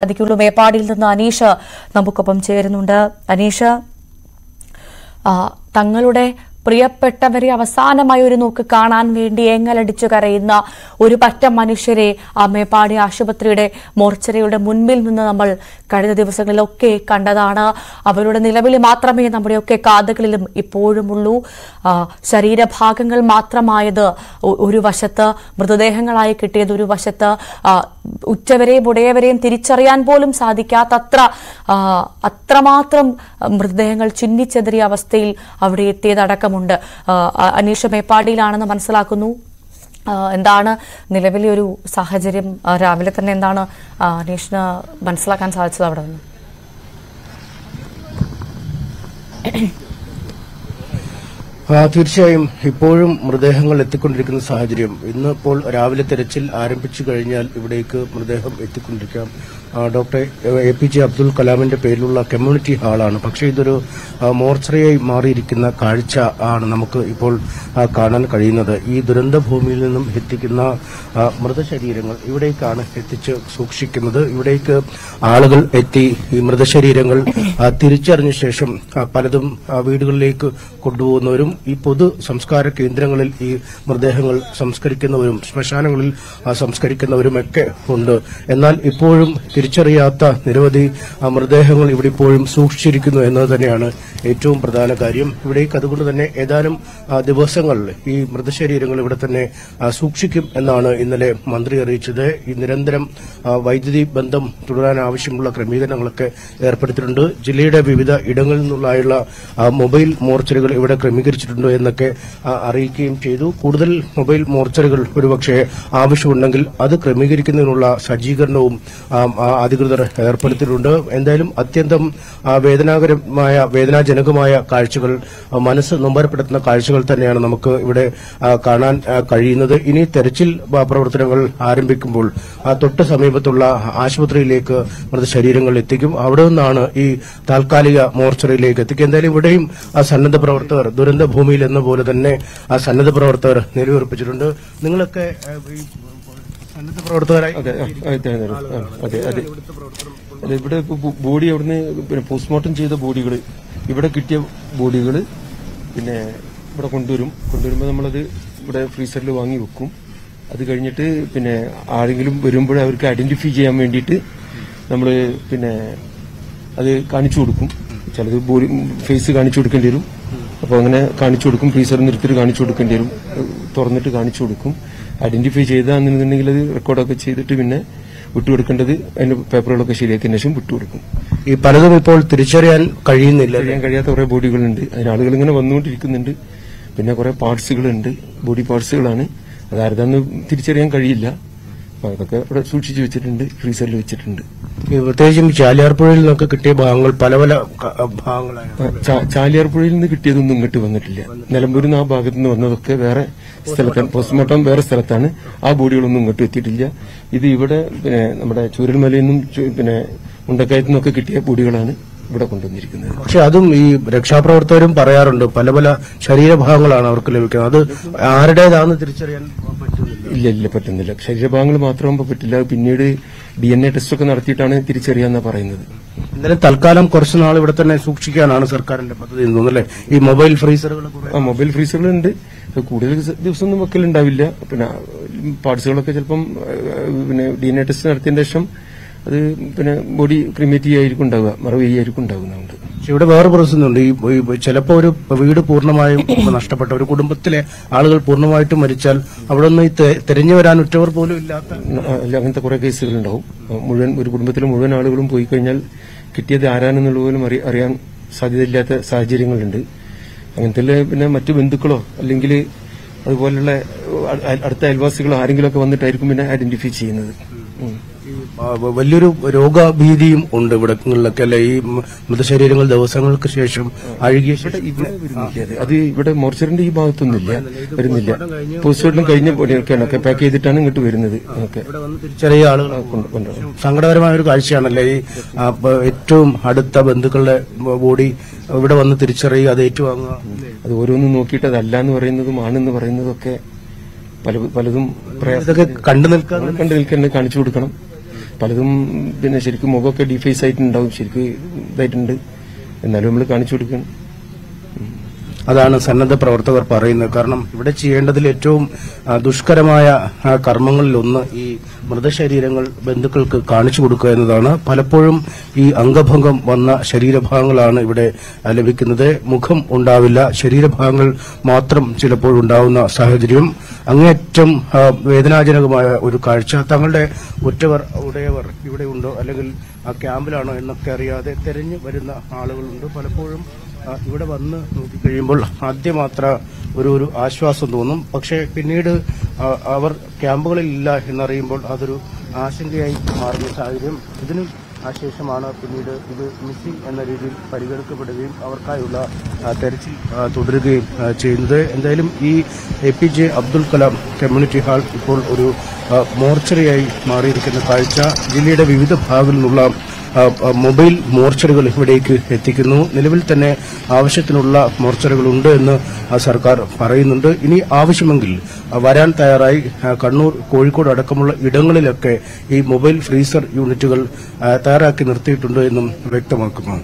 അതിക്കുള്ള മേപ്പാടിയിൽ നിന്ന് അനീഷ് നമുക്കൊപ്പം ചേരുന്നുണ്ട്. അനീഷ്, തങ്ങളുടെ പ്രിയപ്പെട്ടവരെ അവസാനമായി ഒരു നോക്ക് കാണാൻ വേണ്ടി ഏങ്ങലടിച്ചു കരയുന്ന ഒരു പറ്റം മനുഷ്യരെ ആ മേപ്പാടി ആശുപത്രിയുടെ മോർച്ചറിയുടെ മുൻപിൽ നിന്ന് നമ്മൾ കഴിഞ്ഞ ദിവസങ്ങളിലൊക്കെ കണ്ടതാണ്. അവരുടെ നിലവിളി മാത്രമേ നമ്മുടെയൊക്കെ കാതുകളിലും ഇപ്പോഴുമുള്ളൂ. ശരീരഭാഗങ്ങൾ മാത്രമായത് ഒരു വശത്ത്, മൃതദേഹങ്ങളായി കിട്ടിയത് ഒരു വശത്ത്, ഉറ്റവരെയും ഉടയവരെയും തിരിച്ചറിയാൻ പോലും സാധിക്കാത്തത്ര അത്രമാത്രം മൃതദേഹങ്ങൾ ചിന്നിച്ചെതിറിയ അവസ്ഥയിൽ അവിടെ എത്തിയതടക്കമുണ്ട്. അനീഷ് മേപ്പാടിയിലാണെന്ന് മനസ്സിലാക്കുന്നു. എന്താണ് നിലവിലെ ഒരു സാഹചര്യം? രാവിലെ തന്നെ എന്താണ് അനീഷിന് മനസ്സിലാക്കാൻ സാധിച്ചത് അവിടെ നിന്ന്? തീർച്ചയായും ഇപ്പോഴും മൃതദേഹങ്ങൾ എത്തിക്കൊണ്ടിരിക്കുന്ന സാഹചര്യം. ഇന്നിപ്പോൾ രാവിലെ തെരച്ചിൽ ആരംഭിച്ചു കഴിഞ്ഞാൽ ഇവിടേക്ക് മൃതദേഹം എത്തിക്കൊണ്ടിരിക്കാം. ഡോക്ടർ APJ അബ്ദുൽ കലാമിന്റെ പേരിലുള്ള കമ്മ്യൂണിറ്റി ഹാളാണ്. പക്ഷേ ഇതൊരു മോർച്ചറിയായി മാറിയിരിക്കുന്ന കാഴ്ച ആണ് നമുക്ക് ഇപ്പോൾ കാണാൻ കഴിയുന്നത്. ഈ ദുരന്ത ഭൂമിയിൽ നിന്നും എത്തിക്കുന്ന മൃതശരീരങ്ങൾ ഇവിടേക്കാണ് എത്തിച്ച് സൂക്ഷിക്കുന്നത്. ഇവിടേക്ക് ആളുകൾ എത്തി ഈ മൃതശരീരങ്ങൾ തിരിച്ചറിഞ്ഞ ശേഷം പലതും വീടുകളിലേക്ക് കൊണ്ടുപോകുന്നവരും ഈ പൊതു സംസ്കാര കേന്ദ്രങ്ങളിൽ ഈ മൃതദേഹങ്ങൾ സംസ്കരിക്കുന്നവരും ശ്മശാനങ്ങളിൽ സംസ്കരിക്കുന്നവരുമൊക്കെ ഉണ്ട്. എന്നാൽ ഇപ്പോഴും തിരിച്ചറിയാത്ത നിരവധി മൃതദേഹങ്ങൾ ഇവിടെ ഇപ്പോഴും സൂക്ഷിച്ചിരിക്കുന്നു എന്നത് തന്നെയാണ് ഏറ്റവും പ്രധാന കാര്യം. ഇവിടേക്ക് അതുകൊണ്ട് തന്നെ ഏതാനും ദിവസങ്ങൾ ഈ മൃതശരീരങ്ങൾ ഇവിടെ തന്നെ സൂക്ഷിക്കും എന്നാണ് ഇന്നലെ മന്ത്രി അറിയിച്ചത്. ഈ നിരന്തരം വൈദ്യുതി ബന്ധം തുടരാൻ ആവശ്യമുള്ള ക്രമീകരണങ്ങളൊക്കെ ഏർപ്പെടുത്തിയിട്ടുണ്ട്. ജില്ലയുടെ വിവിധ ഇടങ്ങളിൽ നിന്നുള്ള മൊബൈൽ മോർച്ചറികൾ ഇവിടെ ക്രമീകരിച്ചിട്ടുണ്ട് എന്നൊക്കെ അറിയിക്കുകയും ചെയ്തു. കൂടുതൽ മൊബൈൽ മോർച്ചറികൾ ഒരുപക്ഷെ ആവശ്യമുണ്ടെങ്കിൽ അത് ക്രമീകരിക്കുന്നതിനുള്ള സജ്ജീകരണവും അധികൃതർ ഏർപ്പെടുത്തിയിട്ടുണ്ട്. എന്തായാലും അത്യന്തം വേദനാജനകമായ കാഴ്ചകൾ, മനസ്സ് നൊമ്പരപ്പെടുത്തുന്ന കാഴ്ചകൾ തന്നെയാണ് നമുക്ക് ഇവിടെ കാണാൻ കഴിയുന്നത്. ഇനി തെരച്ചിൽ പ്രവർത്തനങ്ങൾ ആരംഭിക്കുമ്പോൾ തൊട്ട് സമീപത്തുള്ള ആശുപത്രിയിലേക്ക് മൃതശരീരങ്ങൾ എത്തിക്കും. അവിടെ നിന്നാണ് ഈ താൽക്കാലിക മോർച്ചറിയിലേക്ക് എത്തിക്കുക. എന്തായാലും ഇവിടെയും സന്നദ്ധ പ്രവർത്തകർ ദുരന്ത ഭൂമിയിൽ എന്ന പോലെ തന്നെ സന്നദ്ധ പ്രവർത്തകർ നിലയുറപ്പിച്ചിട്ടുണ്ട്. നിങ്ങളൊക്കെ സന്നദ്ധ പ്രവർത്തകരായി ഇവിടെ ബോഡി അവിടുന്ന് പോസ്റ്റ്മോർട്ടം ചെയ്ത ബോഡികൾ, ഇവിടെ കിട്ടിയ ബോഡികൾ പിന്നെ ഇവിടെ കൊണ്ടുവരുമ്പോൾ നമ്മളത് ഇവിടെ ഫ്രീസറിൽ വാങ്ങി വെക്കും. അത് കഴിഞ്ഞിട്ട് പിന്നെ ആരെങ്കിലും വരുമ്പോൾ അവർക്ക് ഐഡന്റിഫൈ ചെയ്യാൻ വേണ്ടിയിട്ട് നമ്മൾ പിന്നെ അത് കാണിച്ചു കൊടുക്കും. ചിലത് ബോഡി ഫേസ് കാണിച്ചു കൊടുക്കേണ്ടി വരും. അപ്പോൾ അങ്ങനെ കാണിച്ചു കൊടുക്കും. ഫ്രീസറിൽ നിർത്തിയിട്ട് കാണിച്ചു കൊടുക്കേണ്ടി വരും. തുറന്നിട്ട് കാണിച്ചു കൊടുക്കും. ഐഡന്റിഫൈ ചെയ്താണെന്നുണ്ടെങ്കിൽ അത് റെക്കോർഡൊക്കെ ചെയ്തിട്ട് പിന്നെ വിട്ടുകൊടുക്കേണ്ടത് അതിന്റെ പേപ്പറുകളൊക്കെ ശരിയാക്കിയതിനു ശേഷം വിട്ടുകൊടുക്കും. ഈ പലതും ഇപ്പോൾ തിരിച്ചറിയാൻ കഴിയാത്ത കുറെ ബോഡികളുണ്ട്. അതിന് ആളുകൾ ഇങ്ങനെ വന്നുകൊണ്ടിരിക്കുന്നുണ്ട്. പിന്നെ കുറെ പാർട്സുകളുണ്ട്, ബോഡി പാർട്സുകളാണ്. അതാരതാന്ന് തിരിച്ചറിയാൻ കഴിയില്ല. അപ്പൊ അതൊക്കെ ഇവിടെ സൂക്ഷിച്ചു വെച്ചിട്ടുണ്ട്, ഫ്രീസറിൽ വെച്ചിട്ടുണ്ട്. പ്രത്യേകിച്ചും ചാലിയാർപ്പുഴയിൽ നിന്നൊക്കെ കിട്ടിയ ഭാഗങ്ങൾ പല ഭാഗങ്ങളാണ്. ചാലിയാർപ്പുഴയിൽ നിന്ന് കിട്ടിയതൊന്നും ഇങ്ങോട്ട് വന്നിട്ടില്ല. നിലമ്പൂരിൽ നിന്ന് ആ ഭാഗത്ത് നിന്ന് വന്നതൊക്കെ വേറെ സ്ഥലത്താണ്. പോസ്റ്റ്മോർട്ടം വേറെ സ്ഥലത്താണ്. ആ ബോഡികളൊന്നും ഇങ്ങോട്ട് എത്തിയിട്ടില്ല. ഇത് ഇവിടെ പിന്നെ നമ്മുടെ ചൂരൽമലയിൽ നിന്നും പിന്നെ മുണ്ടക്കയത്തു നിന്നൊക്കെ കിട്ടിയ ബോഡികളാണ് ഇവിടെ കൊണ്ടുവന്നിരിക്കുന്നത്. പക്ഷെ അതും ഈ രക്ഷാപ്രവർത്തകരും പറയാറുണ്ട് പല പല ശരീരഭാഗങ്ങളാണ് അവർക്ക് ലഭിക്കുന്നത്. അത് ആരുടേതാണെന്ന് തിരിച്ചറിയാൻ ഇല്ല പറ്റുന്നില്ല. ശരീരഭാഗങ്ങൾ മാത്രമാകുമ്പോൾ പറ്റില്ല. പിന്നീട് DNA ടെസ്റ്റൊക്കെ നടത്തിയിട്ടാണ് തിരിച്ചറിയാന്നാ പറയുന്നത്. എന്തായാലും തൽക്കാലം കുറച്ചുനാൾ ഇവിടെ തന്നെ സൂക്ഷിക്കാനാണ് സർക്കാരിന്റെ പദ്ധതി എന്ന് തോന്നുന്നല്ലേ? ഈ മൊബൈൽ ഫ്രീസറുകൾ മൊബൈൽ ഫ്രീസറുകളുണ്ട്. കൂടുതൽ ദിവസമൊന്നും വെക്കലുണ്ടാവില്ല. പിന്നെ പാർട്സുകളൊക്കെ ചിലപ്പം പിന്നെ DNA ടെസ്റ്റ് നടത്തിയതിന് ശേഷം അത് പിന്നെ ബോഡി ക്രിമേറ്റ് ചെയ്യായിരിക്കും ഉണ്ടാവുക, മറവ് ചെയ്യായിരിക്കും ഉണ്ടാവുന്നുണ്ട്. ഇവിടെ വേറെ പ്രശ്നമുണ്ട്. ഈ ചിലപ്പോൾ ഒരു വീട് പൂർണ്ണമായും നഷ്ടപ്പെട്ട ഒരു കുടുംബത്തിലെ ആളുകൾ പൂർണ്ണമായിട്ടും മരിച്ചാൽ അവിടെ നിന്ന് തെരഞ്ഞു വരാൻ ഉറ്റവർ പോലും ഇല്ലാത്ത അങ്ങനത്തെ കുറെ കേസുകളുണ്ടാവും. ഒരു കുടുംബത്തിലെ മുഴുവൻ ആളുകളും പോയി കഴിഞ്ഞാൽ കിട്ടിയത് ആരാണെന്നുള്ള പോലും അറിയാൻ സാധ്യതയില്ലാത്ത സാഹചര്യങ്ങളുണ്ട്. അങ്ങനത്തെ പിന്നെ മറ്റു ബന്ധുക്കളോ അല്ലെങ്കിൽ അതുപോലുള്ള അടുത്ത അയൽവാസികളോ ആരെങ്കിലുമൊക്കെ വന്നിട്ടായിരിക്കും പിന്നെ ഐഡന്റിഫൈ ചെയ്യുന്നത്. വലിയൊരു രോഗഭീതിയും ഉണ്ട് ഇവിടങ്ങളിലൊക്കെ അല്ലെ? ഈ മൃതശരീരങ്ങൾ ദിവസങ്ങൾക്ക് ശേഷം അഴുകിയ അത് ഇവിടെ മോർച്ചറിന്റെ ഈ ഭാഗത്തൊന്നുമില്ല, വരുന്നില്ല. പോസ്റ്റ്മോർട്ടം കഴിഞ്ഞ ബോഡിയൊക്കെയാണ് പാക്ക് ചെയ്തിട്ടാണ് ഇങ്ങോട്ട് വരുന്നത്. ചെറിയ ആളുകൾ സങ്കടകരമായ ഒരു കാഴ്ചയാണല്ലേ ഈ ഏറ്റവും അടുത്ത ബന്ധുക്കളുടെ ബോഡി ഇവിടെ വന്ന് തിരിച്ചറിയുക, അത് ഏറ്റുവാങ്ങുക. അത് ഓരോന്നും നോക്കിയിട്ട് അതല്ല എന്ന് പറയുന്നതും ആണെന്ന് പറയുന്നതൊക്കെ പലതും കണ്ടു നിൽക്കാൻ കാണിച്ചു കൊടുക്കണം. പലതും പിന്നെ ശരിക്കും മുഖമൊക്കെ ഡിഫേസ് ആയിട്ടുണ്ടാവും, ശരിക്കും ഇതായിട്ടുണ്ട്. എന്നാലും നമ്മൾ കാണിച്ചു കൊടുക്കണം. അതാണ് സന്നദ്ധ പ്രവർത്തകർ പറയുന്നത്. കാരണം ഇവിടെ ചെയ്യേണ്ടതിൽ ഏറ്റവും ദുഷ്കരമായ കർമ്മങ്ങളിലൊന്ന് ഈ മൃതശരീരങ്ങൾ ബന്ധുക്കൾക്ക് കാണിച്ചു കൊടുക്കുക എന്നതാണ്. പലപ്പോഴും ഈ അംഗഭംഗം വന്ന ശരീരഭാഗങ്ങളാണ് ഇവിടെ ലഭിക്കുന്നത്. മുഖം ഉണ്ടാവില്ല, ശരീരഭാഗങ്ങൾ മാത്രം ചിലപ്പോഴുണ്ടാവുന്ന സാഹചര്യം. അങ്ങേയറ്റം വേദനാജനകമായ ഒരു കാഴ്ച. തങ്ങളുടെ ഉറ്റവർ ഉടയവർ ഇവിടെ ഉണ്ടോ അല്ലെങ്കിൽ ആ ക്യാമ്പിലാണോ എന്നൊക്കെ അറിയാതെ തെരഞ്ഞു വരുന്ന ആളുകളുണ്ട്. പലപ്പോഴും ഇവിടെ വന്ന് നോക്കിക്കഴിയുമ്പോൾ ആദ്യമാത്ര ഒരു ആശ്വാസം തോന്നും. പക്ഷേ പിന്നീട് അവർ ക്യാമ്പുകളിൽ ഇല്ല എന്നറിയുമ്പോൾ അതൊരു ആശങ്കയായി മാറുന്ന സാഹചര്യം. ഇതിന് ശേഷമാണ് പിന്നീട് ഇത് മിസ്സിംഗ് എന്ന രീതിയിൽ പരിഗണിക്കപ്പെടുകയും അവർക്കായുള്ള തെരച്ചിൽ തുടരുകയും ചെയ്യുന്നത്. എന്തായാലും ഈ APJ Abdul Kalam community hall ഇപ്പോൾ ഒരു മോർച്ചറിയായി മാറിയിരിക്കുന്ന കാഴ്ച. ജില്ലയുടെ വിവിധ ഭാഗങ്ങളിൽ നിന്നുള്ള മൊബൈൽ മോർച്ചറികൾ ഇവിടേക്ക് എത്തിക്കുന്നു. നിലവിൽ തന്നെ ആവശ്യത്തിനുള്ള മോർച്ചറികളുണ്ട് എന്ന് സർക്കാർ പറയുന്നുണ്ട്. ഇനി ആവശ്യമെങ്കിൽ വരാൻ തയ്യാറായി കണ്ണൂർ, കോഴിക്കോട് അടക്കമുള്ള ഇടങ്ങളിലൊക്കെ ഈ മൊബൈൽ ഫ്രീസർ യൂണിറ്റുകൾ തയ്യാറാക്കി നിർത്തിയിട്ടുണ്ട് എന്നും വ്യക്തമാക്കുന്നു.